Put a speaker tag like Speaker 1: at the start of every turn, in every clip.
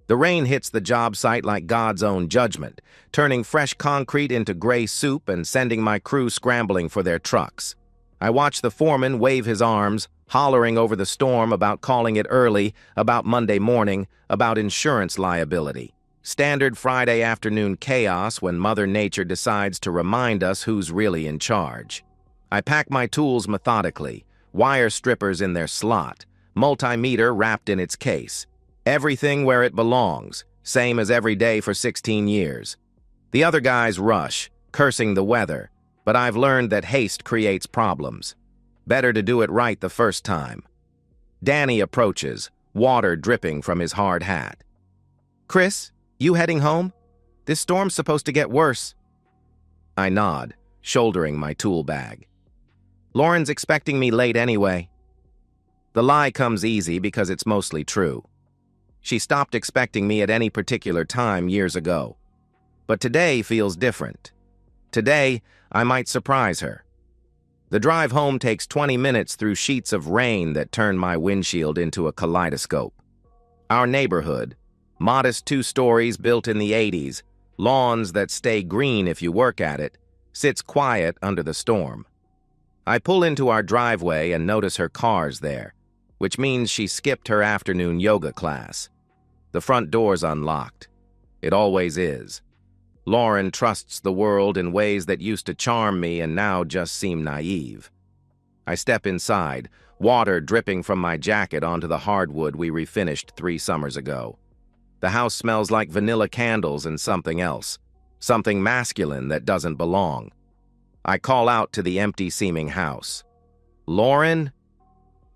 Speaker 1: The rain hits the job site like God's own judgment, turning fresh concrete into gray soup and sending my crew scrambling for their trucks. I watch the foreman wave his arms, hollering over the storm about calling it early, about Monday morning, about insurance liability. Standard Friday afternoon chaos when Mother Nature decides to remind us who's really in charge. I pack my tools methodically, wire strippers in their slot, multimeter wrapped in its case. Everything where it belongs, same as every day for 16 years. The other guys rush, cursing the weather, but I've learned that haste creates problems. Better to do it right the first time. Danny approaches, water dripping from his hard hat. "Chris, you heading home? This storm's supposed to get worse." I nod, shouldering my tool bag. "Lauren's expecting me late anyway." The lie comes easy because it's mostly true. She stopped expecting me at any particular time years ago. But today feels different. Today, I might surprise her. The drive home takes 20 minutes through sheets of rain that turn my windshield into a kaleidoscope. Our neighborhood, modest 2 stories built in the 80s, lawns that stay green if you work at it, sits quiet under the storm. I pull into our driveway and notice her car's there, which means she skipped her afternoon yoga class. The front door's unlocked. It always is. Lauren trusts the world in ways that used to charm me and now just seem naive. I step inside, water dripping from my jacket onto the hardwood we refinished 3 summers ago. The house smells like vanilla candles and something else, something masculine that doesn't belong. I call out to the empty-seeming house. "Lauren?"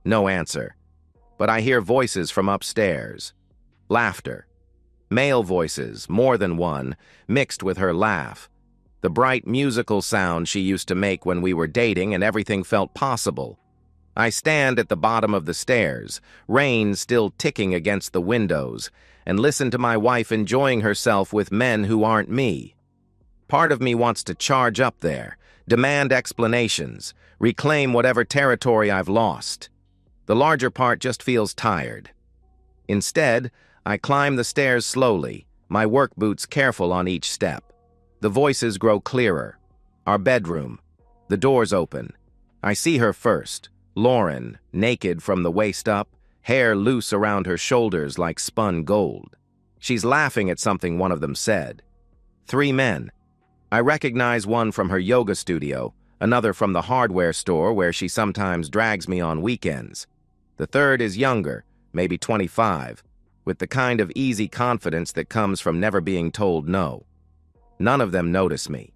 Speaker 1: No answer, but I hear voices from upstairs. Laughter. Male voices, more than one, mixed with her laugh. The bright musical sound she used to make when we were dating and everything felt possible. I stand at the bottom of the stairs, rain still ticking against the windows, and listen to my wife enjoying herself with men who aren't me. Part of me wants to charge up there, demand explanations, reclaim whatever territory I've lost. The larger part just feels tired. Instead, I climb the stairs slowly, my work boots careful on each step. The voices grow clearer. Our bedroom. The doors open. I see her first, Lauren, naked from the waist up, hair loose around her shoulders like spun gold. She's laughing at something one of them said. 3 men. I recognize one from her yoga studio, another from the hardware store where she sometimes drags me on weekends. The third is younger, maybe 25, with the kind of easy confidence that comes from never being told no. None of them notice me.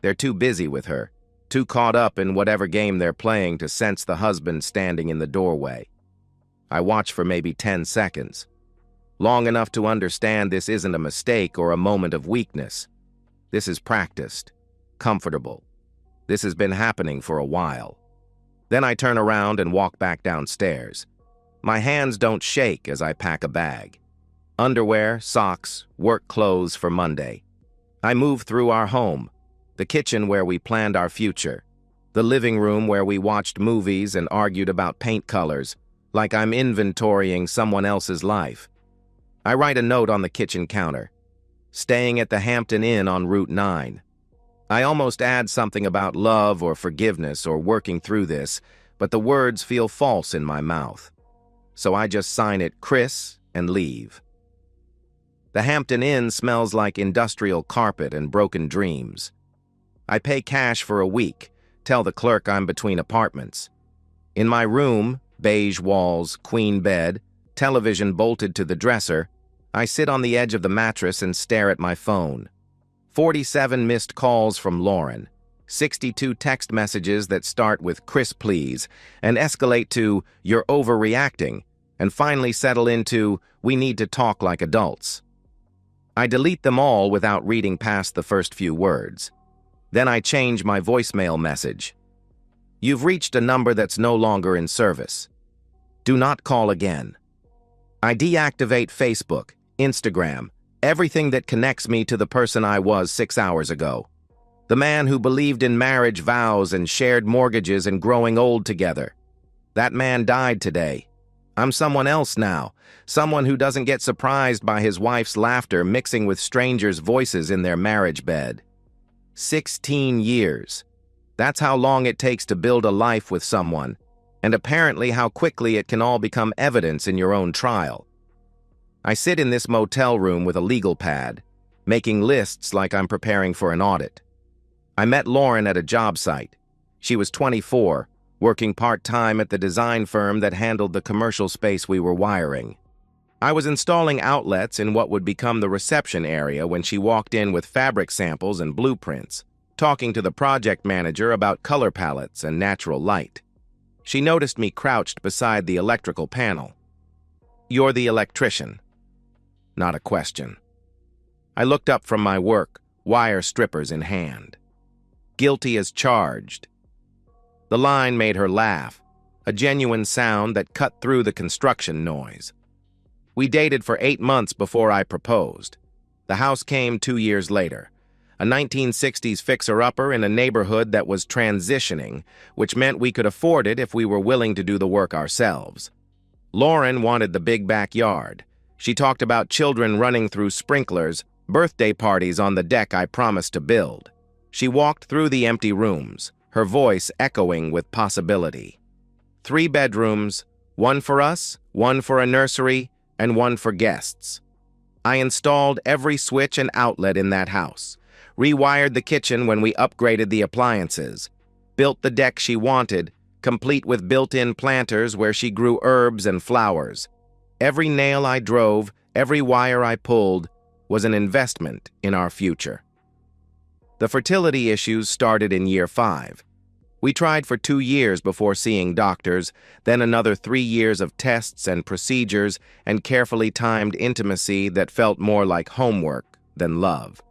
Speaker 1: They're too busy with her, too caught up in whatever game they're playing to sense the husband standing in the doorway. I watch for maybe 10 seconds, long enough to understand this isn't a mistake or a moment of weakness. This is practiced, comfortable. This has been happening for a while. Then I turn around and walk back downstairs. My hands don't shake as I pack a bag. Underwear, socks, work clothes for Monday. I move through our home, the kitchen where we planned our future, the living room where we watched movies and argued about paint colors, like I'm inventorying someone else's life. I write a note on the kitchen counter. Staying at the Hampton Inn on Route 9. I almost add something about love or forgiveness or working through this, but the words feel false in my mouth. So I just sign it Chris and leave. The Hampton Inn smells like industrial carpet and broken dreams. I pay cash for a week, tell the clerk I'm between apartments. In my room, beige walls, queen bed, television bolted to the dresser, I sit on the edge of the mattress and stare at my phone. 47 missed calls from Lauren, 62 text messages that start with "Chris, please," and escalate to "you're overreacting," and finally settle into "we need to talk like adults." I delete them all without reading past the first few words. Then I change my voicemail message. "You've reached a number that's no longer in service. Do not call again." I deactivate Facebook, Instagram, everything that connects me to the person I was 6 hours ago. The man who believed in marriage vows and shared mortgages and growing old together. That man died today. I'm someone else now, someone who doesn't get surprised by his wife's laughter mixing with strangers' voices in their marriage bed. 16 years. That's how long it takes to build a life with someone, and apparently how quickly it can all become evidence in your own trial. I sit in this motel room with a legal pad, making lists like I'm preparing for an audit. I met Lauren at a job site. She was 24, working part-time at the design firm that handled the commercial space we were wiring. I was installing outlets in what would become the reception area when she walked in with fabric samples and blueprints, talking to the project manager about color palettes and natural light. She noticed me crouched beside the electrical panel. "You're the electrician." Not a question. I looked up from my work, wire strippers in hand. "Guilty as charged." The line made her laugh, a genuine sound that cut through the construction noise. We dated for 8 months before I proposed. The house came 2 years later, a 1960s fixer-upper in a neighborhood that was transitioning, which meant we could afford it if we were willing to do the work ourselves. Lauren wanted the big backyard. She talked about children running through sprinklers, birthday parties on the deck I promised to build. She walked through the empty rooms, her voice echoing with possibility. 3 bedrooms, 1 for us, 1 for a nursery, and 1 for guests. I installed every switch and outlet in that house, rewired the kitchen when we upgraded the appliances, built the deck she wanted, complete with built-in planters where she grew herbs and flowers. Every nail I drove, every wire I pulled, was an investment in our future. The fertility issues started in year 5. We tried for 2 years before seeing doctors, then another 3 years of tests and procedures and carefully timed intimacy that felt more like homework than love.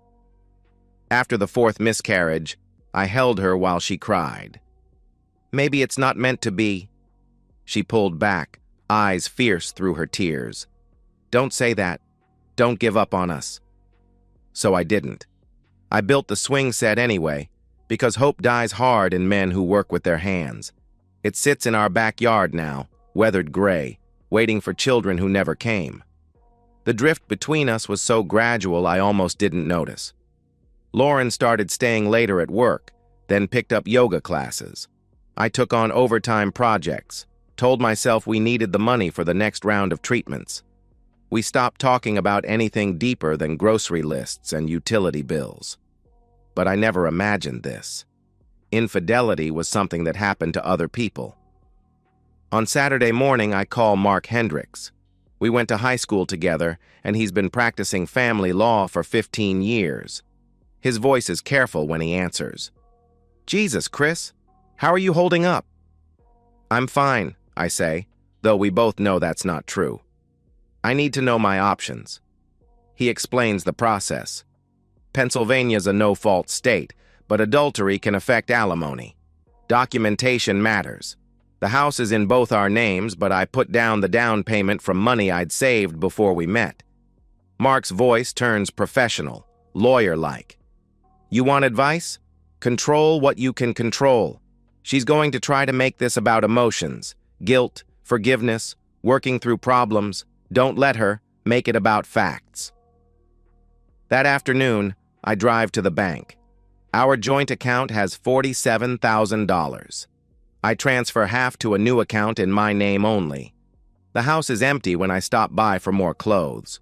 Speaker 1: After the 4th miscarriage, I held her while she cried. "Maybe it's not meant to be." She pulled back, eyes fierce through her tears. "Don't say that. Don't give up on us." So I didn't. I built the swing set anyway, because hope dies hard in men who work with their hands. It sits in our backyard now, weathered gray, waiting for children who never came. The drift between us was so gradual I almost didn't notice. Lauren started staying later at work, then picked up yoga classes. I took on overtime projects, told myself we needed the money for the next round of treatments. We stopped talking about anything deeper than grocery lists and utility bills. But I never imagined this. Infidelity was something that happened to other people. On Saturday morning, I call Mark Hendricks. We went to high school together, and he's been practicing family law for 15 years. His voice is careful when he answers. "Jesus, Chris, how are you holding up?" "I'm fine," I say, though we both know that's not true. "I need to know my options." He explains the process. Pennsylvania's a no-fault state, but adultery can affect alimony. Documentation matters. The house is in both our names, but I put down the down payment from money I'd saved before we met. Mark's voice turns professional, lawyer-like. "You want advice? Control what you can control. She's going to try to make this about emotions, guilt, forgiveness, working through problems. Don't let her make it about facts." That afternoon, I drive to the bank. Our joint account has $47,000. I transfer half to a new account in my name only. The house is empty when I stop by for more clothes.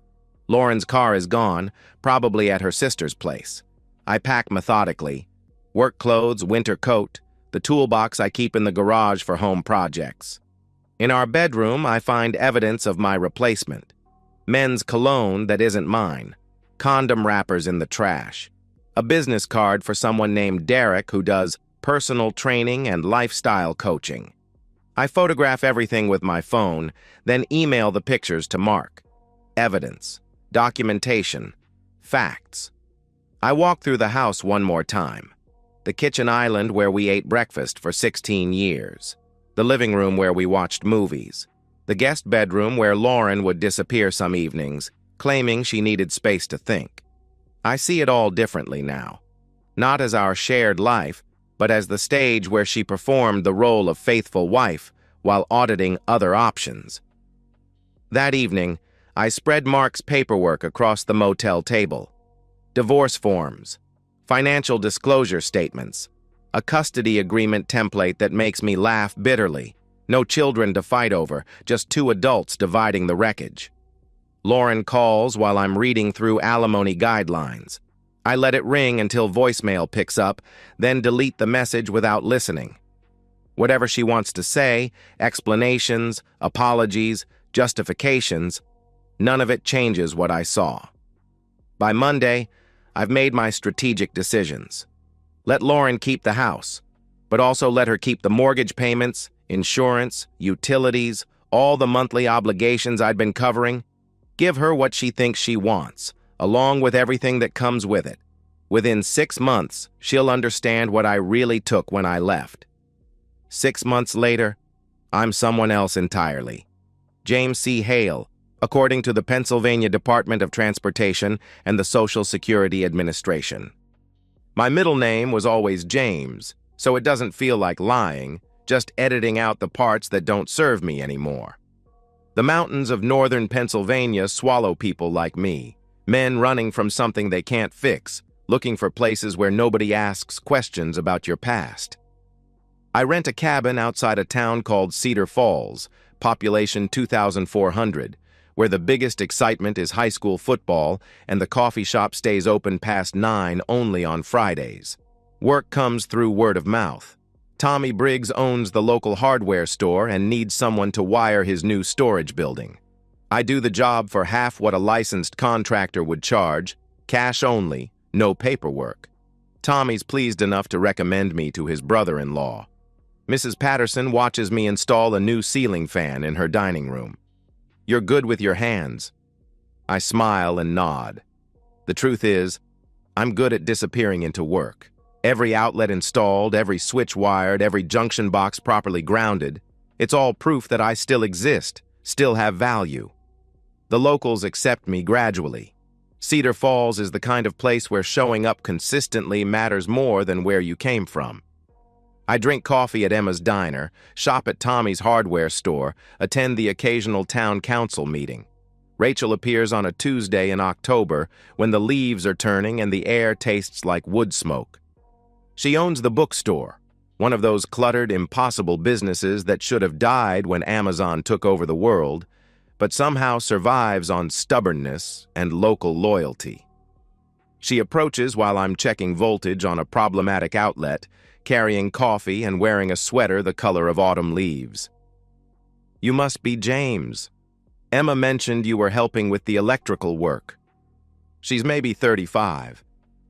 Speaker 1: Lauren's car is gone, probably at her sister's place. I pack methodically. Work clothes, winter coat, the toolbox I keep in the garage for home projects. In our bedroom, I find evidence of my replacement. Men's cologne that isn't mine. Condom wrappers in the trash. A business card for someone named Derek who does personal training and lifestyle coaching. I photograph everything with my phone, then email the pictures to Mark. Evidence, documentation, facts. I walk through the house one more time. The kitchen island where we ate breakfast for 16 years. The living room where we watched movies. The guest bedroom where Lauren would disappear some evenings, claiming she needed space to think. I see it all differently now. Not as our shared life, but as the stage where she performed the role of faithful wife while auditing other options. That evening, I spread Mark's paperwork across the motel table. Divorce forms, financial disclosure statements, a custody agreement template that makes me laugh bitterly. No children to fight over, just two adults dividing the wreckage. Lauren calls while I'm reading through alimony guidelines. I let it ring until voicemail picks up, then delete the message without listening. Whatever she wants to say, explanations, apologies, justifications, none of it changes what I saw. By Monday, I've made my strategic decisions. Let Lauren keep the house, but also let her keep the mortgage payments, insurance, utilities, all the monthly obligations I'd been covering. Give her what she thinks she wants, along with everything that comes with it. Within 6 months, she'll understand what I really took when I left. 6 months later, I'm someone else entirely. James C. Hale, according to the Pennsylvania Department of Transportation and the Social Security Administration. My middle name was always James, so it doesn't feel like lying, just editing out the parts that don't serve me anymore. The mountains of northern Pennsylvania swallow people like me, men running from something they can't fix, looking for places where nobody asks questions about your past. I rent a cabin outside a town called Cedar Falls, population 2,400, where the biggest excitement is high school football and the coffee shop stays open past 9 only on Fridays. Work comes through word of mouth. Tommy Briggs owns the local hardware store and needs someone to wire his new storage building. I do the job for half what a licensed contractor would charge, cash only, no paperwork. Tommy's pleased enough to recommend me to his brother-in-law. Mrs. Patterson watches me install a new ceiling fan in her dining room. You're good with your hands. I smile and nod. The truth is, I'm good at disappearing into work. Every outlet installed, every switch wired, every junction box properly grounded. It's all proof that I still exist, still have value. The locals accept me gradually. Cedar Falls is the kind of place where showing up consistently matters more than where you came from. I drink coffee at Emma's Diner, shop at Tommy's hardware store, attend the occasional town council meeting. Rachel appears on a Tuesday in October when the leaves are turning and the air tastes like wood smoke. She owns the bookstore, one of those cluttered, impossible businesses that should have died when Amazon took over the world, but somehow survives on stubbornness and local loyalty. She approaches while I'm checking voltage on a problematic outlet, carrying coffee and wearing a sweater the color of autumn leaves. You must be James. Emma mentioned you were helping with the electrical work. She's maybe 35.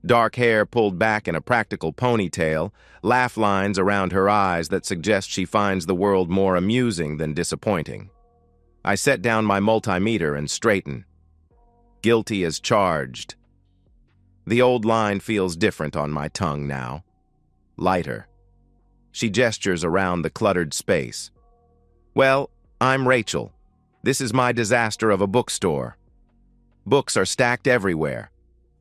Speaker 1: Dark hair pulled back in a practical ponytail, laugh lines around her eyes that suggest she finds the world more amusing than disappointing. I set down my multimeter and straighten. Guilty as charged. The old line feels different on my tongue now. Lighter. She gestures around the cluttered space. Well, I'm Rachel. This is my disaster of a bookstore. Books are stacked everywhere.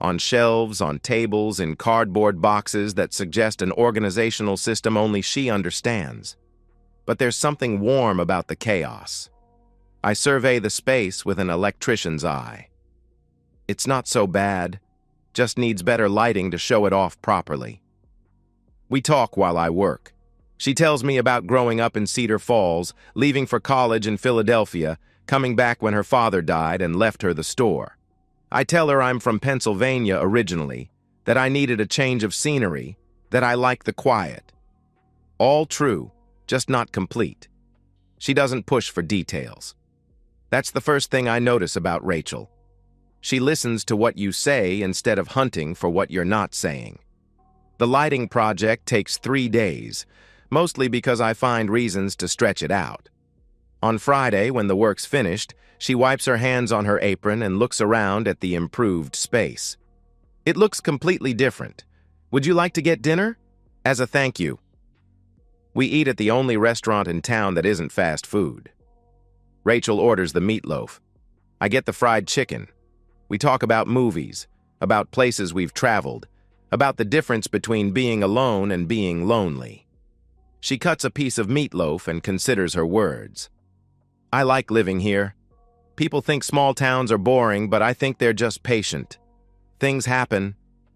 Speaker 1: On shelves, on tables, in cardboard boxes that suggest an organizational system only she understands. But there's something warm about the chaos. I survey the space with an electrician's eye. It's not so bad, just needs better lighting to show it off properly. We talk while I work. She tells me about growing up in Cedar Falls, leaving for college in Philadelphia, coming back when her father died and left her the store. I tell her I'm from Pennsylvania originally, that I needed a change of scenery, that I like the quiet. All true, just not complete. She doesn't push for details. That's the first thing I notice about Rachel. She listens to what you say instead of hunting for what you're not saying. The lighting project takes 3 days, mostly because I find reasons to stretch it out. On Friday, when the work's finished, she wipes her hands on her apron and looks around at the improved space. It looks completely different. Would you like to get dinner? As a thank you. We eat at the only restaurant in town that isn't fast food. Rachel orders the meatloaf. I get the fried chicken. We talk about movies, about places we've traveled, about the difference between being alone and being lonely. She cuts a piece of meatloaf and considers her words. I like living here. People think small towns are boring, but I think they're just patient. Things happen,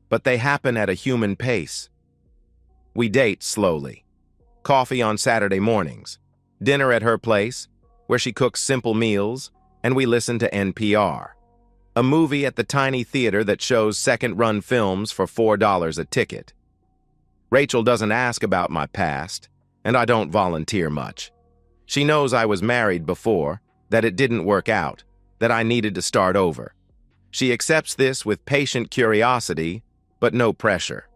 Speaker 1: but they happen at a human pace. We date slowly. Coffee on Saturday mornings, dinner at her place, where she cooks simple meals, and we listen to NPR. A movie at the tiny theater that shows second-run films for $4 a ticket. Rachel doesn't ask about my past, and I don't volunteer much. She knows I was married before, that it didn't work out, that I needed to start over. She accepts this with patient curiosity, but no pressure.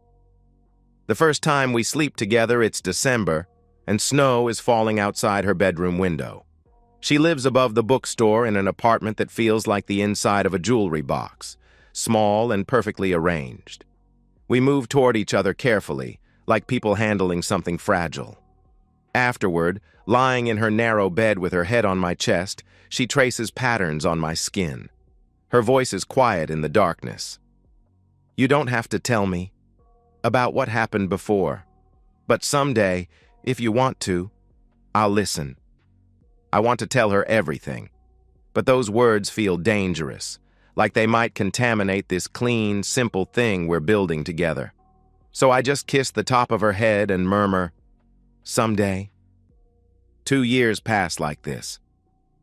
Speaker 1: The first time we sleep together, it's December, and snow is falling outside her bedroom window. She lives above the bookstore in an apartment that feels like the inside of a jewelry box, small and perfectly arranged. We move toward each other carefully, like people handling something fragile. Afterward, lying in her narrow bed with her head on my chest, she traces patterns on my skin. Her voice is quiet in the darkness. You don't have to tell me about what happened before, but someday, if you want to, I'll listen. I want to tell her everything, but those words feel dangerous, like they might contaminate this clean, simple thing we're building together. So I just kiss the top of her head and murmur, someday. 2 years pass like this.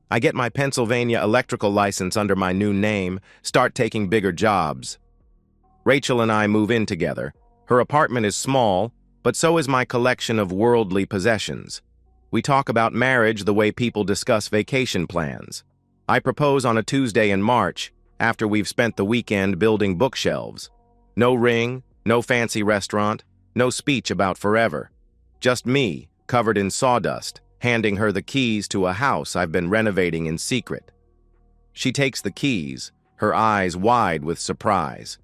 Speaker 1: I get my Pennsylvania electrical license under my new name, start taking bigger jobs. Rachel and I move in together. Her apartment is small, but so is my collection of worldly possessions. We talk about marriage the way people discuss vacation plans. I propose on a Tuesday in March, after we've spent the weekend building bookshelves. No ring, no fancy restaurant, no speech about forever. Just me, covered in sawdust, handing her the keys to a house I've been renovating in secret. She takes the keys, her eyes wide with surprise.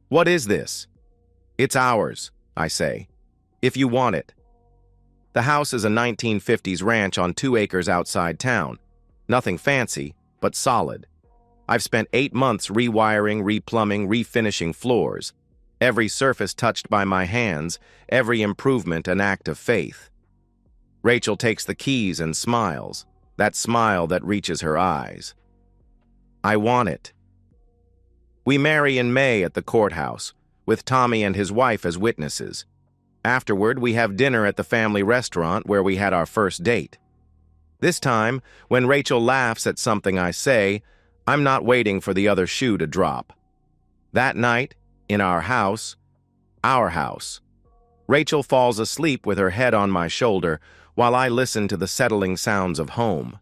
Speaker 1: What is this? It's ours, I say, if you want it. The house is a 1950s ranch on 2 acres outside town. Nothing fancy, but solid. I've spent 8 months rewiring, replumbing, refinishing floors. Every surface touched by my hands, every improvement an act of faith. Rachel takes the keys and smiles, that smile that reaches her eyes. I want it. We marry in May at the courthouse, with Tommy and his wife as witnesses. Afterward, we have dinner at the family restaurant where we had our first date. This time, when Rachel laughs at something I say, I'm not waiting for the other shoe to drop. That night, in our house, Rachel falls asleep with her head on my shoulder while I listen to the settling sounds of home.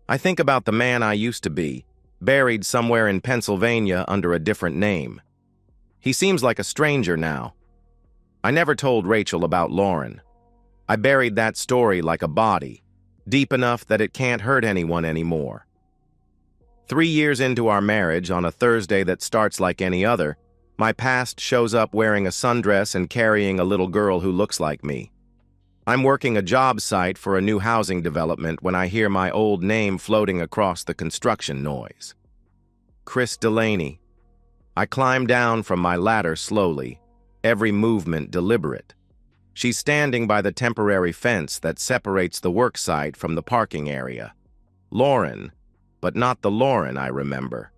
Speaker 1: I think about the man I used to be, buried somewhere in Pennsylvania under a different name. He seems like a stranger now. I never told Rachel about Lauren. I buried that story like a body, deep enough that it can't hurt anyone anymore. 3 years into our marriage, on a Thursday that starts like any other, my past shows up wearing a sundress and carrying a little girl who looks like me. I'm working a job site for a new housing development when I hear my old name floating across the construction noise. Chris Delaney. I climb down from my ladder slowly, every movement deliberate. She's standing by the temporary fence that separates the work site from the parking area. Lauren, but not the Lauren I remember.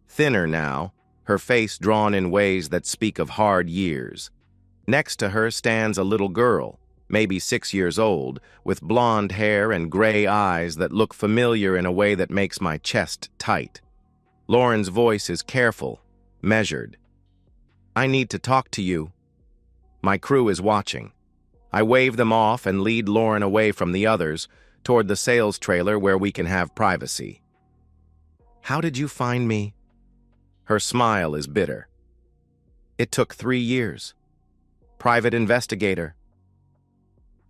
Speaker 1: Thinner now, her face drawn in ways that speak of hard years. Next to her stands a little girl, maybe 6 years old, with blonde hair and gray eyes that look familiar in a way that makes my chest tight. Lauren's voice is careful, measured. I need to talk to you. My crew is watching. I wave them off and lead Lauren away from the others, toward the sales trailer where we can have privacy. How did you find me? Her smile is bitter. It took 3 years. Private investigator.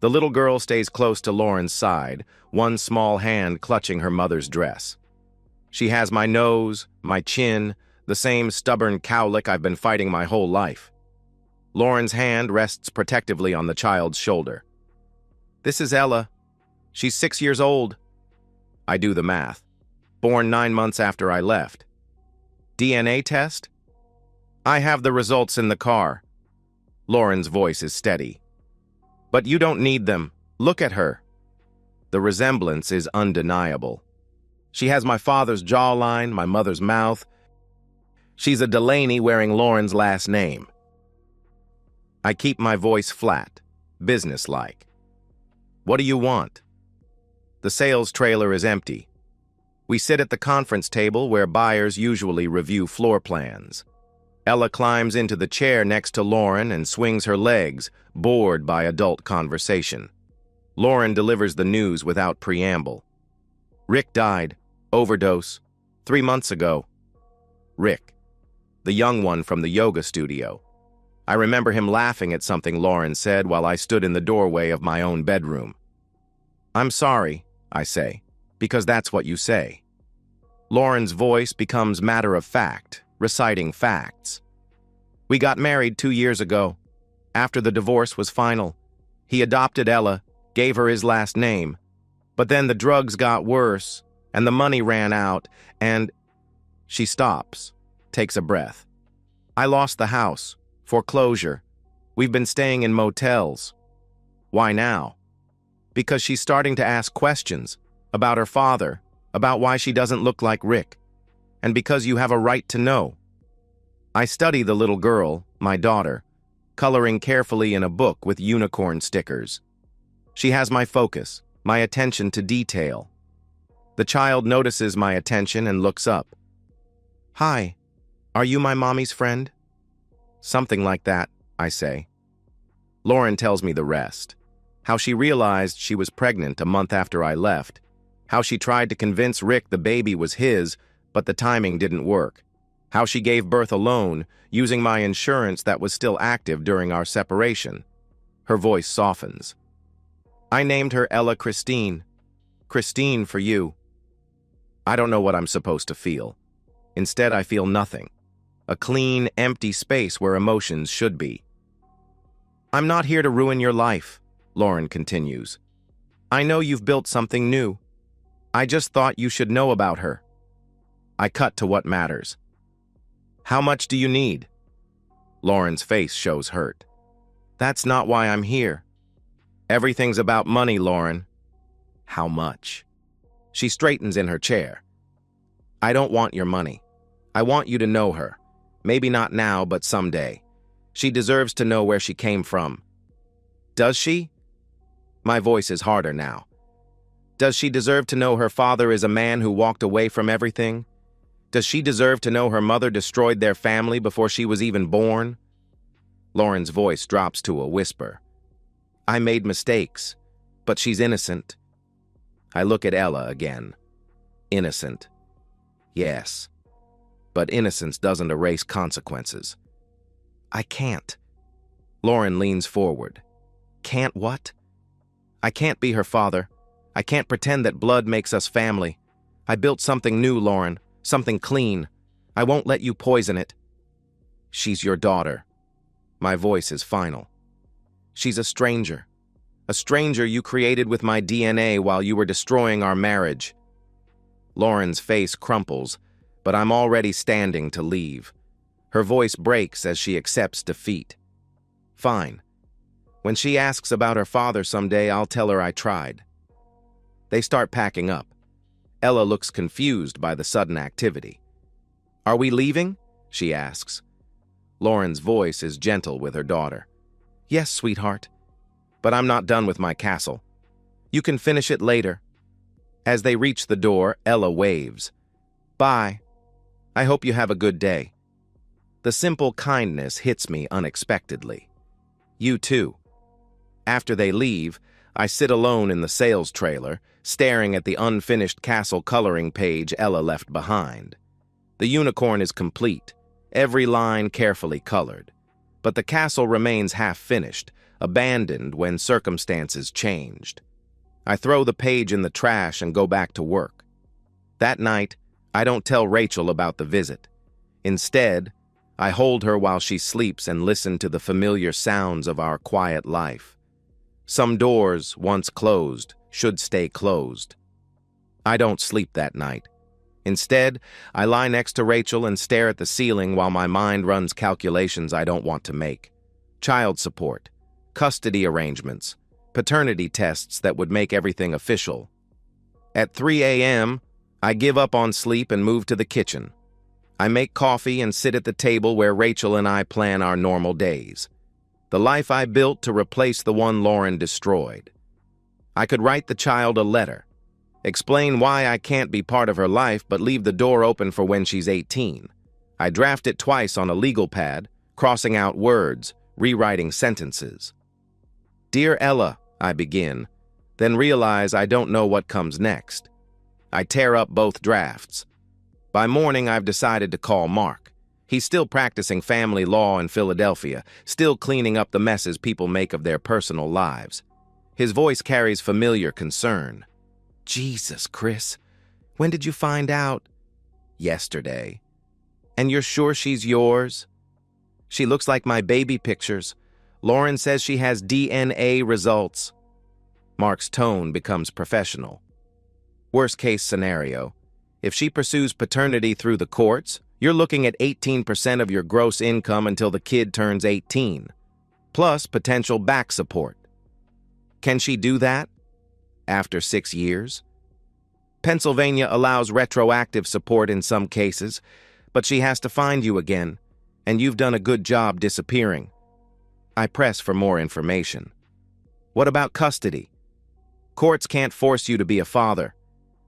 Speaker 1: The little girl stays close to Lauren's side, one small hand clutching her mother's dress. She has my nose, my chin, the same stubborn cowlick I've been fighting my whole life. Lauren's hand rests protectively on the child's shoulder. This is Ella. She's 6 years old. I do the math. Born 9 months after I left. DNA test? I have the results in the car. Lauren's voice is steady. But you don't need them. Look at her. The resemblance is undeniable. She has my father's jawline, my mother's mouth. She's a Delaney wearing Lauren's last name. I keep my voice flat, businesslike. What do you want? The sales trailer is empty. We sit at the conference table where buyers usually review floor plans. Ella climbs into the chair next to Lauren and swings her legs, bored by adult conversation. Lauren delivers the news without preamble. Rick died. Overdose. 3 months ago. Rick. The young one from the yoga studio. I remember him laughing at something Lauren said while I stood in the doorway of my own bedroom. I'm sorry, I say, because that's what you say. Lauren's voice becomes matter of fact, reciting facts. We got married 2 years ago. After the divorce was final, he adopted Ella, gave her his last name. But then the drugs got worse, and the money ran out, and... She stops, takes a breath. I lost the house. Foreclosure. We've been staying in motels. Why now? Because she's starting to ask questions about her father, about why she doesn't look like Rick, and because you have a right to know. I study the little girl, my daughter, coloring carefully in a book with unicorn stickers. She has my focus, my attention to detail. The child notices my attention and looks up. Hi, are you my mommy's friend? Something like that, I say. Lauren tells me the rest. How she realized she was pregnant a month after I left. How she tried to convince Rick the baby was his, but the timing didn't work. How she gave birth alone, using my insurance that was still active during our separation. Her voice softens. I named her Ella Christine. Christine for you. I don't know what I'm supposed to feel. Instead, I feel nothing. A clean, empty space where emotions should be. I'm not here to ruin your life, Lauren continues. I know you've built something new. I just thought you should know about her. I cut to what matters. How much do you need? Lauren's face shows hurt. That's not why I'm here. Everything's about money, Lauren. How much? She straightens in her chair. I don't want your money. I want you to know her. Maybe not now, but someday. She deserves to know where she came from. Does she? My voice is harder now. Does she deserve to know her father is a man who walked away from everything? Does she deserve to know her mother destroyed their family before she was even born? Lauren's voice drops to a whisper. I made mistakes, but she's innocent. I look at Ella again. Innocent. Yes. But innocence doesn't erase consequences. I can't. Lauren leans forward. Can't what? I can't be her father. I can't pretend that blood makes us family. I built something new, Lauren. Something clean. I won't let you poison it. She's your daughter. My voice is final. She's a stranger. A stranger you created with my DNA while you were destroying our marriage. Lauren's face crumples, but I'm already standing to leave. Her voice breaks as she accepts defeat. Fine. When she asks about her father someday, I'll tell her I tried. They start packing up. Ella looks confused by the sudden activity. Are we leaving? She asks. Lauren's voice is gentle with her daughter. Yes, sweetheart. But I'm not done with my castle. You can finish it later. As they reach the door, Ella waves. Bye. I hope you have a good day. The simple kindness hits me unexpectedly. You too. After they leave, I sit alone in the sales trailer, staring at the unfinished castle coloring page Ella left behind. The unicorn is complete, every line carefully colored. But the castle remains half-finished, abandoned when circumstances changed. I throw the page in the trash and go back to work. That night, I don't tell Rachel about the visit. Instead, I hold her while she sleeps and listen to the familiar sounds of our quiet life. Some doors, once closed, should stay closed. I don't sleep that night. Instead, I lie next to Rachel and stare at the ceiling while my mind runs calculations I don't want to make. Child support, custody arrangements, paternity tests that would make everything official. At 3 a.m., I give up on sleep and move to the kitchen. I make coffee and sit at the table where Rachel and I plan our normal days. The life I built to replace the one Lauren destroyed. I could write the child a letter, explain why I can't be part of her life but leave the door open for when she's 18. I draft it twice on a legal pad, crossing out words, rewriting sentences. Dear Ella, I begin, then realize I don't know what comes next. I tear up both drafts. By morning, I've decided to call Mark. He's still practicing family law in Philadelphia, still cleaning up the messes people make of their personal lives. His voice carries familiar concern. Jesus, Chris, when did you find out? Yesterday. And you're sure she's yours? She looks like my baby pictures. Lauren says she has DNA results. Mark's tone becomes professional. Worst case scenario. If she pursues paternity through the courts, you're looking at 18% of your gross income until the kid turns 18, plus potential back support. Can she do that? After 6 years? Pennsylvania allows retroactive support in some cases, but she has to find you again, and you've done a good job disappearing. I press for more information. What about custody? Courts can't force you to be a father.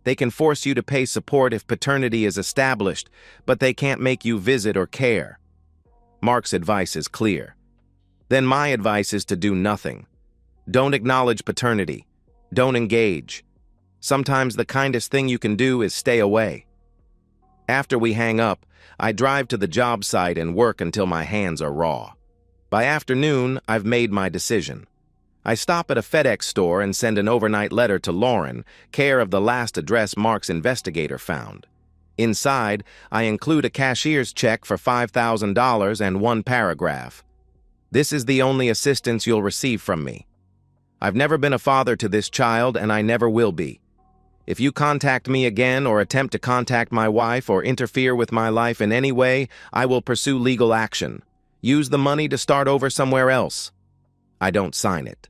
Speaker 1: They can force you to pay support if paternity is established, but they can't make you visit or care. Mark's advice is clear. Then my advice is to do nothing. Don't acknowledge paternity. Don't engage. Sometimes the kindest thing you can do is stay away. After we hang up, I drive to the job site and work until my hands are raw. By afternoon, I've made my decision. I stop at a FedEx store and send an overnight letter to Lauren, care of the last address Mark's investigator found. Inside, I include a cashier's check for $5,000 and one paragraph. This is the only assistance you'll receive from me. I've never been a father to this child, and I never will be. If you contact me again or attempt to contact my wife or interfere with my life in any way, I will pursue legal action. Use the money to start over somewhere else. I don't sign it.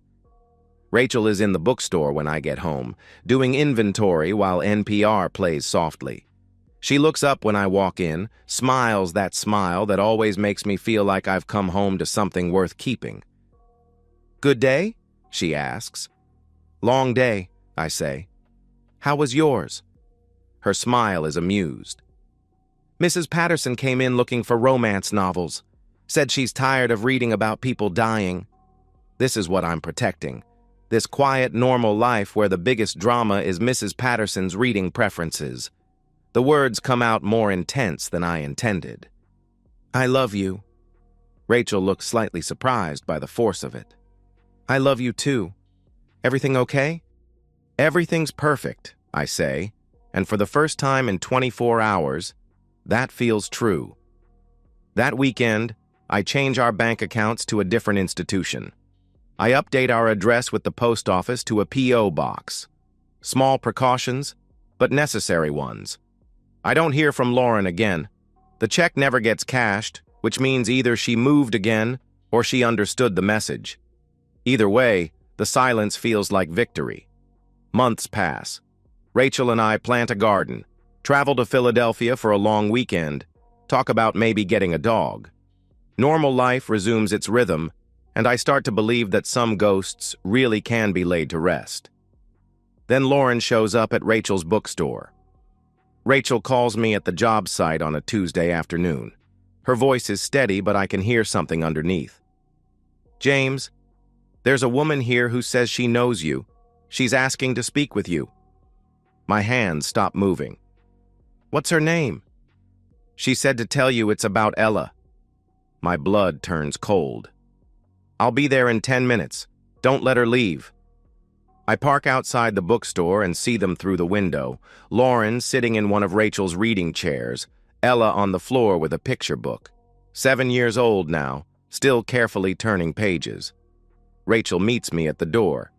Speaker 1: Rachel is in the bookstore when I get home, doing inventory while NPR plays softly. She looks up when I walk in, smiles that smile that always makes me feel like I've come home to something worth keeping. Good day? She asks. Long day, I say. How was yours? Her smile is amused. Mrs. Patterson came in looking for romance novels. Said she's tired of reading about people dying. This is what I'm protecting. This quiet, normal life where the biggest drama is Mrs. Patterson's reading preferences. The words come out more intense than I intended. I love you. Rachel looks slightly surprised by the force of it. I love you too. Everything okay? Everything's perfect, I say, and for the first time in 24 hours, that feels true. That weekend, I change our bank accounts to a different institution. I update our address with the post office to a P.O. box. Small precautions, but necessary ones. I don't hear from Lauren again. The check never gets cashed, which means either she moved again or she understood the message. Either way, the silence feels like victory. Months pass. Rachel and I plant a garden, travel to Philadelphia for a long weekend, talk about maybe getting a dog. Normal life resumes its rhythm, and I start to believe that some ghosts really can be laid to rest. Then Lauren shows up at Rachel's bookstore. Rachel calls me at the job site on a Tuesday afternoon. Her voice is steady, but I can hear something underneath. James, there's a woman here who says she knows you. She's asking to speak with you. My hands stop moving. What's her name? She said to tell you it's about Ella. My blood turns cold. I'll be there in 10 minutes. Don't let her leave. I park outside the bookstore and see them through the window. Lauren sitting in one of Rachel's reading chairs, Ella on the floor with a picture book. 7 years old now, still carefully turning pages. Rachel meets me at the door.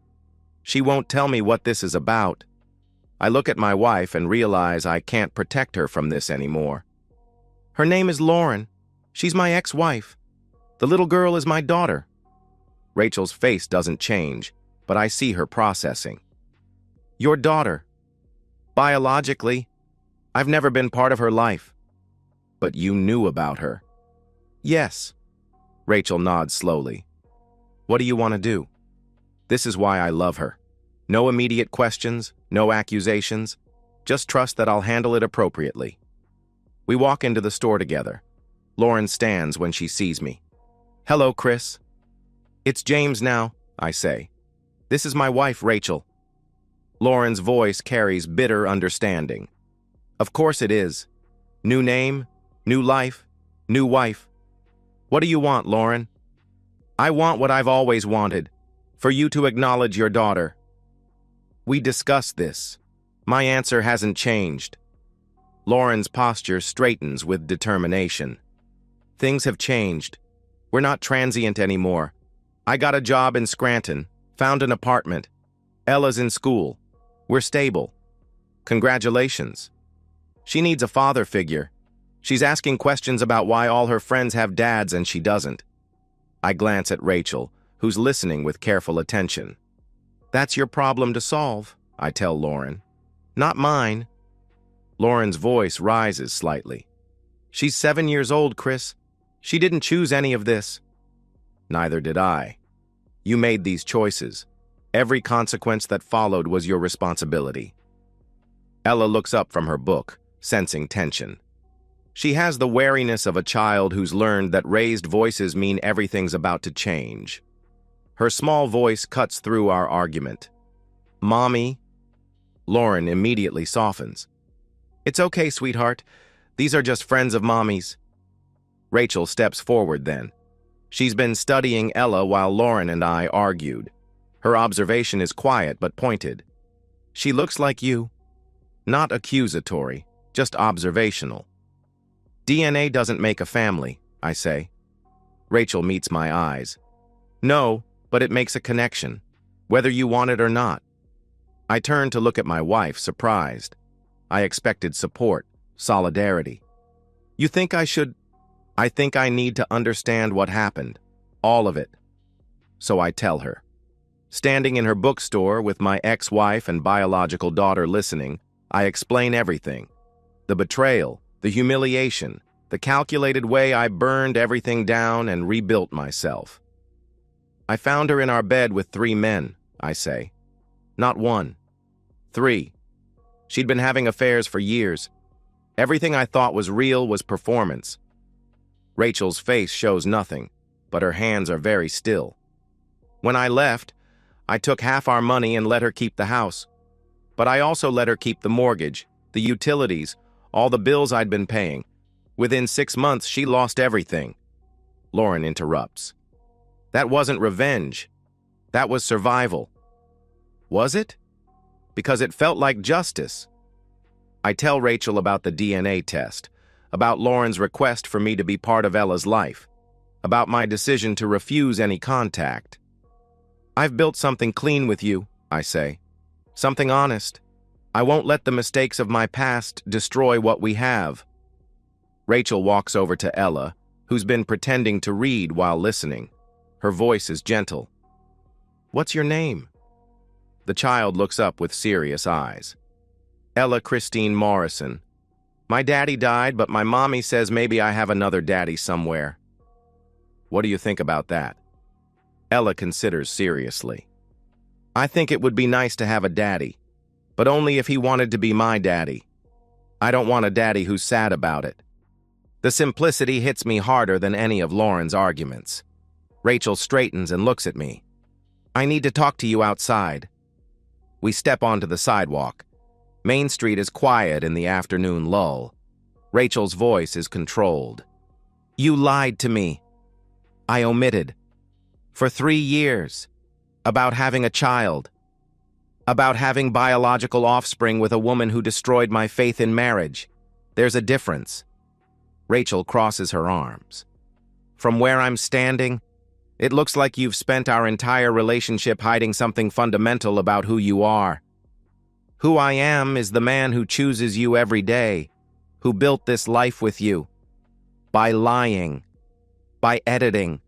Speaker 1: She won't tell me what this is about. I look at my wife and realize I can't protect her from this anymore. Her name is Lauren. She's my ex-wife. The little girl is my daughter. Rachel's face doesn't change, but I see her processing. Your daughter. Biologically, I've never been part of her life. But you knew about her. Yes. Rachel nods slowly. What do you want to do? This is why I love her. No immediate questions, no accusations. Just trust that I'll handle it appropriately. We walk into the store together. Lauren stands when she sees me. Hello, Chris. It's James now, I say. This is my wife, Rachel. Lauren's voice carries bitter understanding. Of course it is. New name, new life, new wife. What do you want, Lauren? I want what I've always wanted, for you to acknowledge your daughter. We discussed this. My answer hasn't changed. Lauren's posture straightens with determination. Things have changed. We're not transient anymore. I got a job in Scranton, found an apartment. Ella's in school. We're stable. Congratulations. She needs a father figure. She's asking questions about why all her friends have dads and she doesn't. I glance at Rachel, who's listening with careful attention. That's your problem to solve, I tell Lauren. Not mine. Lauren's voice rises slightly. She's 7 years old, Chris. She didn't choose any of this. Neither did I. You made these choices. Every consequence that followed was your responsibility. Ella looks up from her book, sensing tension. She has the wariness of a child who's learned that raised voices mean everything's about to change. Her small voice cuts through our argument. Mommy? Lauren immediately softens. It's okay, sweetheart. These are just friends of Mommy's. Rachel steps forward then. She's been studying Ella while Lauren and I argued. Her observation is quiet but pointed. She looks like you. Not accusatory, just observational. DNA doesn't make a family, I say. Rachel meets my eyes. No, but it makes a connection, whether you want it or not. I turn to look at my wife, surprised. I expected support, solidarity. You think I should? I think I need to understand what happened, all of it. So I tell her. Standing in her bookstore with my ex-wife and biological daughter listening, I explain everything. The betrayal, the humiliation, the calculated way I burned everything down and rebuilt myself. I found her in our bed with 3 men, I say. Not 1. 3. She'd been having affairs for years. Everything I thought was real was performance. Rachel's face shows nothing, but her hands are very still. When I left, I took half our money and let her keep the house. But I also let her keep the mortgage, the utilities, all the bills I'd been paying. Within 6 months, she lost everything. Lauren interrupts. That wasn't revenge. That was survival. Was it? Because it felt like justice. I tell Rachel about the DNA test, about Lauren's request for me to be part of Ella's life, about my decision to refuse any contact. I've built something clean with you, I say. Something honest. I won't let the mistakes of my past destroy what we have. Rachel walks over to Ella, who's been pretending to read while listening. Her voice is gentle. What's your name? The child looks up with serious eyes. Ella Christine Morrison. My daddy died, but my mommy says maybe I have another daddy somewhere. What do you think about that? Ella considers seriously. I think it would be nice to have a daddy, but only if he wanted to be my daddy. I don't want a daddy who's sad about it. The simplicity hits me harder than any of Lauren's arguments. Rachel straightens and looks at me. I need to talk to you outside. We step onto the sidewalk. Main Street is quiet in the afternoon lull. Rachel's voice is controlled. You lied to me. I omitted. For 3 years. About having a child. About having biological offspring with a woman who destroyed my faith in marriage. There's a difference. Rachel crosses her arms. From where I'm standing, it looks like you've spent our entire relationship hiding something fundamental about who you are. Who I am is the man who chooses you every day, who built this life with you. By lying, by editing,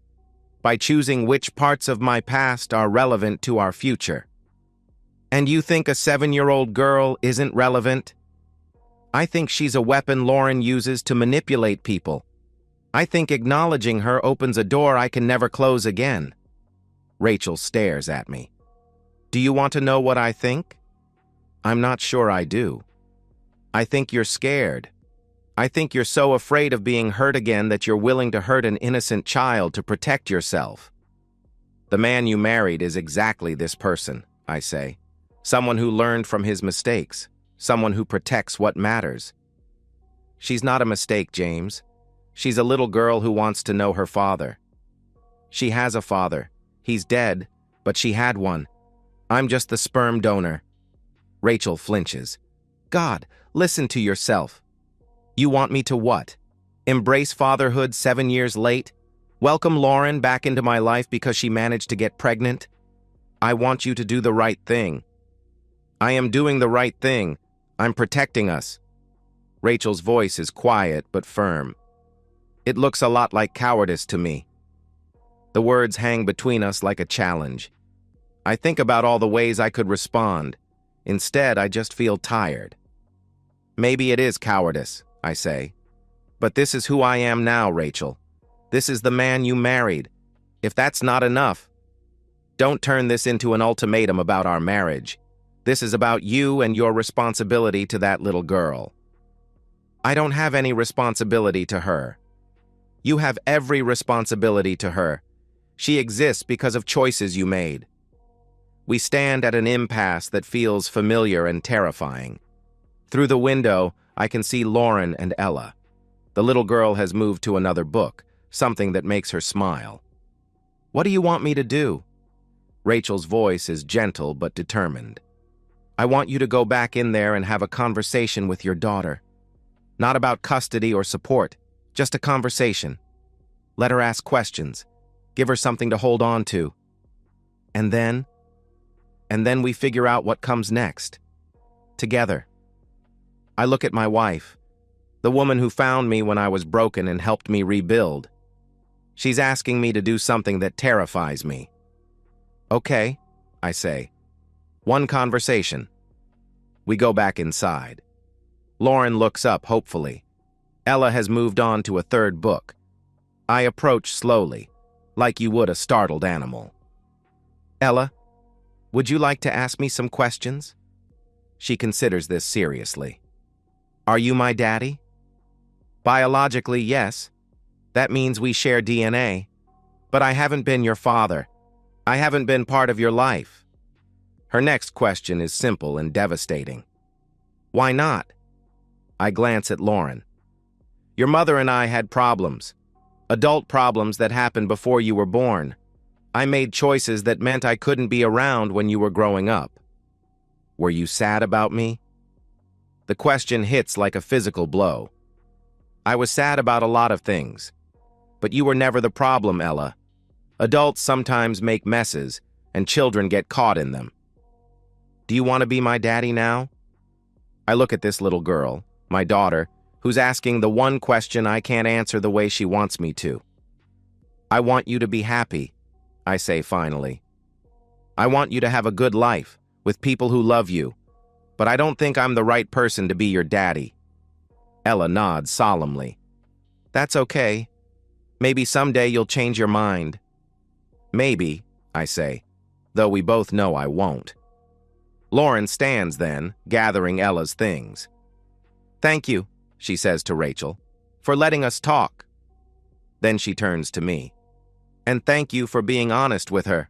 Speaker 1: by choosing which parts of my past are relevant to our future. And you think a 7-year-old girl isn't relevant? I think she's a weapon Lauren uses to manipulate people. I think acknowledging her opens a door I can never close again. Rachel stares at me. Do you want to know what I think? I'm not sure I do. I think you're scared. I think you're so afraid of being hurt again that you're willing to hurt an innocent child to protect yourself. The man you married is exactly this person, I say. Someone who learned from his mistakes. Someone who protects what matters. She's not a mistake, James. She's a little girl who wants to know her father. She has a father. He's dead, but she had one. I'm just the sperm donor. Rachel flinches. God, listen to yourself. You want me to what? Embrace fatherhood 7 years late? Welcome Lauren back into my life because she managed to get pregnant? I want you to do the right thing. I am doing the right thing. I'm protecting us. Rachel's voice is quiet but firm. It looks a lot like cowardice to me. The words hang between us like a challenge. I think about all the ways I could respond. Instead, I just feel tired. Maybe it is cowardice, I say. But this is who I am now, Rachel. This is the man you married. If that's not enough, don't turn this into an ultimatum about our marriage. This is about you and your responsibility to that little girl. I don't have any responsibility to her. You have every responsibility to her. She exists because of choices you made. We stand at an impasse that feels familiar and terrifying. Through the window, I can see Lauren and Ella. The little girl has moved to another book, something that makes her smile. What do you want me to do? Rachel's voice is gentle but determined. I want you to go back in there and have a conversation with your daughter. Not about custody or support, just a conversation. Let her ask questions. Give her something to hold on to. And then we figure out what comes next. Together. I look at my wife, the woman who found me when I was broken and helped me rebuild. She's asking me to do something that terrifies me. Okay, I say. One conversation. We go back inside. Lauren looks up hopefully. Ella has moved on to a third book. I approach slowly, like you would a startled animal. Ella, would you like to ask me some questions? She considers this seriously. Are you my daddy? Biologically, yes. That means we share DNA. But I haven't been your father. I haven't been part of your life. Her next question is simple and devastating. Why not? I glance at Lauren. Your mother and I had problems. Adult problems that happened before you were born. I made choices that meant I couldn't be around when you were growing up. Were you sad about me? The question hits like a physical blow. I was sad about a lot of things. But you were never the problem, Ella. Adults sometimes make messes, and children get caught in them. Do you want to be my daddy now? I look at this little girl, my daughter, who's asking the one question I can't answer the way she wants me to. I want you to be happy, I say finally. I want you to have a good life, with people who love you, but I don't think I'm the right person to be your daddy. Ella nods solemnly. That's okay. Maybe someday you'll change your mind. Maybe, I say, though we both know I won't. Lauren stands then, gathering Ella's things. Thank you, she says to Rachel, for letting us talk. Then she turns to me. And thank you for being honest with her.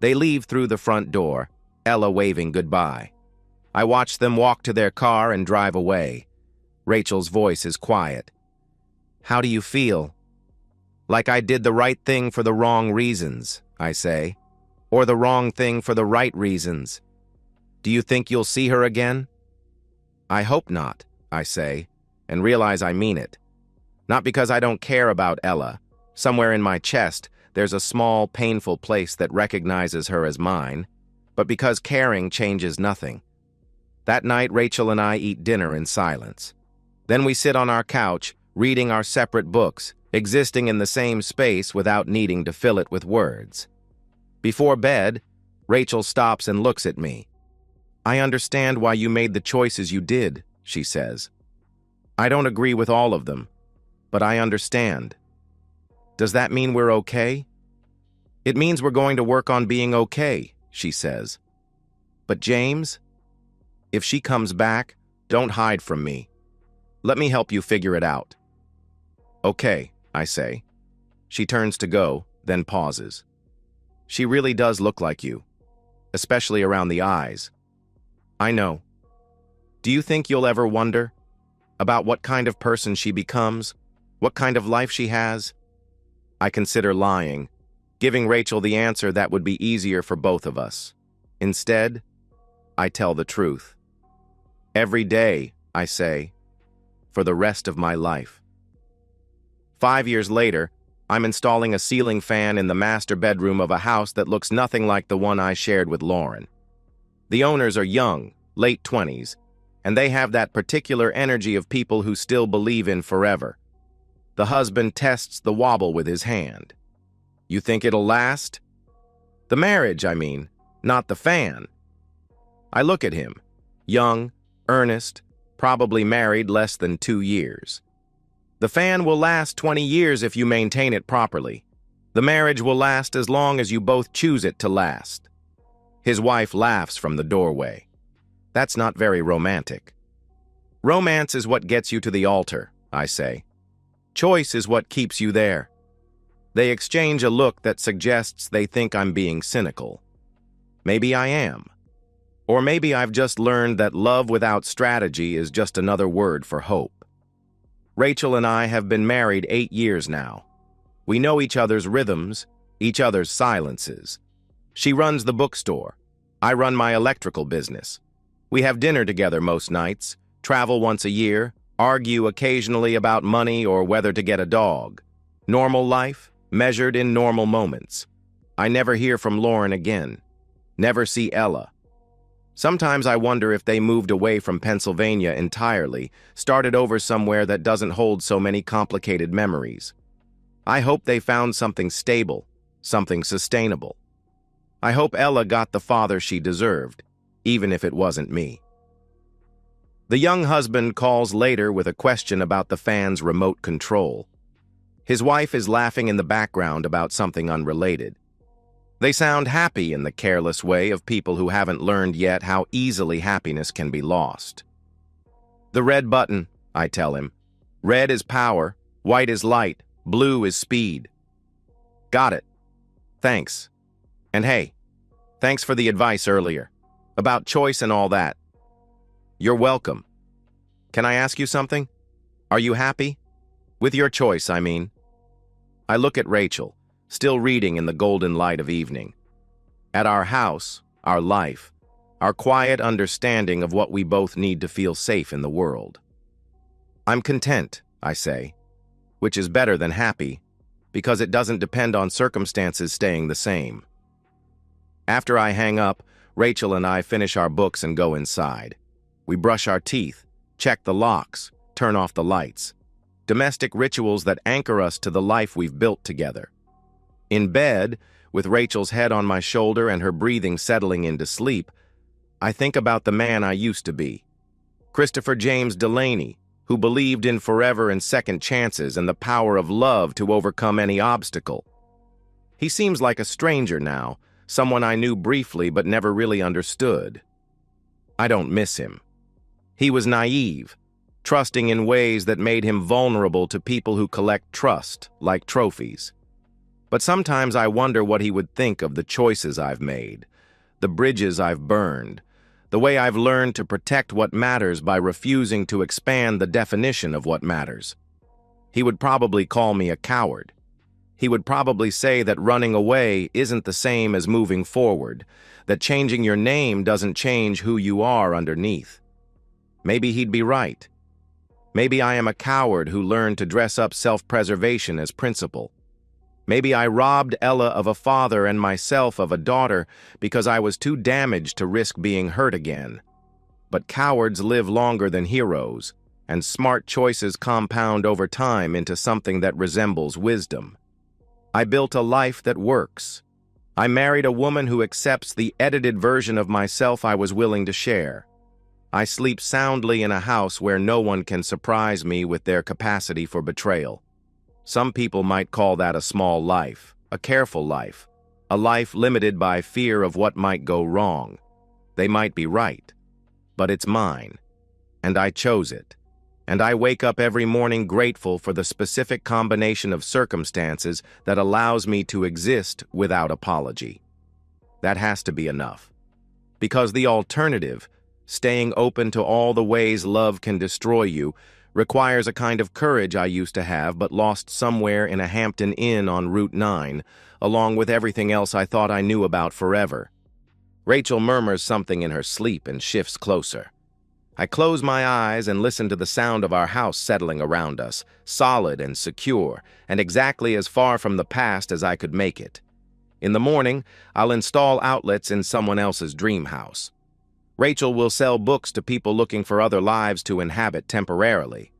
Speaker 1: They leave through the front door, Ella waving goodbye. I watch them walk to their car and drive away. Rachel's voice is quiet. How do you feel? Like I did the right thing for the wrong reasons, I say. Or the wrong thing for the right reasons. Do you think you'll see her again? I hope not, I say, and realize I mean it. Not because I don't care about Ella. Somewhere in my chest, there's a small, painful place that recognizes her as mine, but because caring changes nothing. That night, Rachel and I eat dinner in silence. Then we sit on our couch, reading our separate books, existing in the same space without needing to fill it with words. Before bed, Rachel stops and looks at me. I understand why you made the choices you did, she says. I don't agree with all of them, but I understand. Does that mean we're okay? It means we're going to work on being okay, she says. But James, if she comes back, don't hide from me. Let me help you figure it out. Okay, I say. She turns to go, then pauses. She really does look like you, especially around the eyes. I know. Do you think you'll ever wonder about what kind of person she becomes, what kind of life she has? I consider lying, giving Rachel the answer that would be easier for both of us. Instead, I tell the truth. Every day, I say, for the rest of my life. 5 years later, I'm installing a ceiling fan in the master bedroom of a house that looks nothing like the one I shared with Lauren. The owners are young, late 20s, and they have that particular energy of people who still believe in forever. The husband tests the wobble with his hand. You think it'll last? The marriage, I mean, not the fan. I look at him, young, earnest, probably married less than 2 years. The fan will last 20 years if you maintain it properly. The marriage will last as long as you both choose it to last. His wife laughs from the doorway. That's not very romantic. Romance is what gets you to the altar, I say. Choice is what keeps you there. They exchange a look that suggests they think I'm being cynical. Maybe I am. Or maybe I've just learned that love without strategy is just another word for hope. Rachel and I have been married 8 years now. We know each other's rhythms, each other's silences. She runs the bookstore. I run my electrical business. We have dinner together most nights, travel once a year, argue occasionally about money or whether to get a dog. Normal life, measured in normal moments. I never hear from Lauren again. Never see Ella. Sometimes I wonder if they moved away from Pennsylvania entirely, started over somewhere that doesn't hold so many complicated memories. I hope they found something stable, something sustainable. I hope Ella got the father she deserved, even if it wasn't me. The young husband calls later with a question about the fan's remote control. His wife is laughing in the background about something unrelated. They sound happy in the careless way of people who haven't learned yet how easily happiness can be lost. The red button, I tell him. Red is power, white is light, blue is speed. Got it. Thanks. And hey, thanks for the advice earlier, about choice and all that. You're welcome. Can I ask you something? Are you happy? With your choice, I mean. I look at Rachel, still reading in the golden light of evening. At our house, our life, our quiet understanding of what we both need to feel safe in the world. I'm content, I say, which is better than happy, because it doesn't depend on circumstances staying the same. After I hang up, Rachel and I finish our books and go inside. We brush our teeth, check the locks, turn off the lights. Domestic rituals that anchor us to the life we've built together. In bed, with Rachel's head on my shoulder and her breathing settling into sleep, I think about the man I used to be. Christopher James Delaney, who believed in forever and second chances and the power of love to overcome any obstacle. He seems like a stranger now, someone I knew briefly but never really understood. I don't miss him. He was naive, trusting in ways that made him vulnerable to people who collect trust, like trophies. But sometimes I wonder what he would think of the choices I've made, the bridges I've burned, the way I've learned to protect what matters by refusing to expand the definition of what matters. He would probably call me a coward. He would probably say that running away isn't the same as moving forward, that changing your name doesn't change who you are underneath. Maybe he'd be right. Maybe I am a coward who learned to dress up self-preservation as principle. Maybe I robbed Ella of a father and myself of a daughter because I was too damaged to risk being hurt again. But cowards live longer than heroes, and smart choices compound over time into something that resembles wisdom. I built a life that works. I married a woman who accepts the edited version of myself I was willing to share. I sleep soundly in a house where no one can surprise me with their capacity for betrayal. Some people might call that a small life, a careful life, a life limited by fear of what might go wrong. They might be right, but it's mine, and I chose it. And I wake up every morning grateful for the specific combination of circumstances that allows me to exist without apology. That has to be enough. Because the alternative, staying open to all the ways love can destroy you, requires a kind of courage I used to have but lost somewhere in a Hampton Inn on Route 9, along with everything else I thought I knew about forever. Rachel murmurs something in her sleep and shifts closer. I close my eyes and listen to the sound of our house settling around us, solid and secure, and exactly as far from the past as I could make it. In the morning, I'll install outlets in someone else's dream house. Rachel will sell books to people looking for other lives to inhabit temporarily.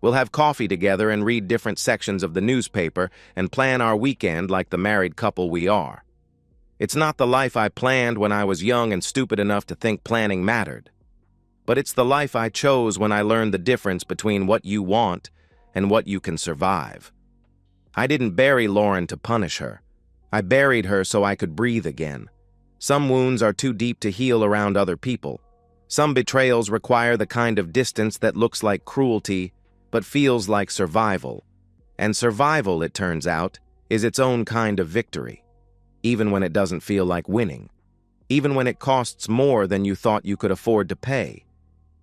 Speaker 1: We'll have coffee together and read different sections of the newspaper and plan our weekend like the married couple we are. It's not the life I planned when I was young and stupid enough to think planning mattered. But it's the life I chose when I learned the difference between what you want and what you can survive. I didn't bury Lauren to punish her. I buried her so I could breathe again. Some wounds are too deep to heal around other people. Some betrayals require the kind of distance that looks like cruelty but feels like survival. And survival, it turns out, is its own kind of victory, even when it doesn't feel like winning, even when it costs more than you thought you could afford to pay.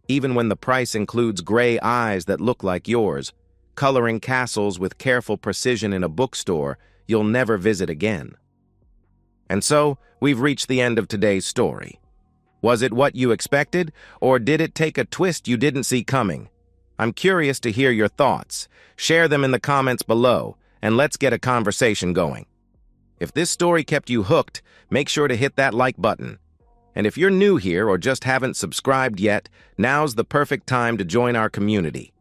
Speaker 1: Even when the price includes gray eyes that look like yours, coloring castles with careful precision in a bookstore you'll never visit again. And so, we've reached the end of today's story. Was it what you expected, or did it take a twist you didn't see coming? I'm curious to hear your thoughts. Share them in the comments below, and let's get a conversation going. If this story kept you hooked, make sure to hit that like button. And if you're new here or just haven't subscribed yet, now's the perfect time to join our community.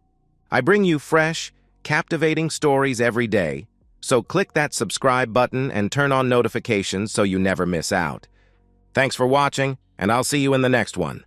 Speaker 1: I bring you fresh, captivating stories every day, so click that subscribe button and turn on notifications so you never miss out. Thanks for watching, and I'll see you in the next one.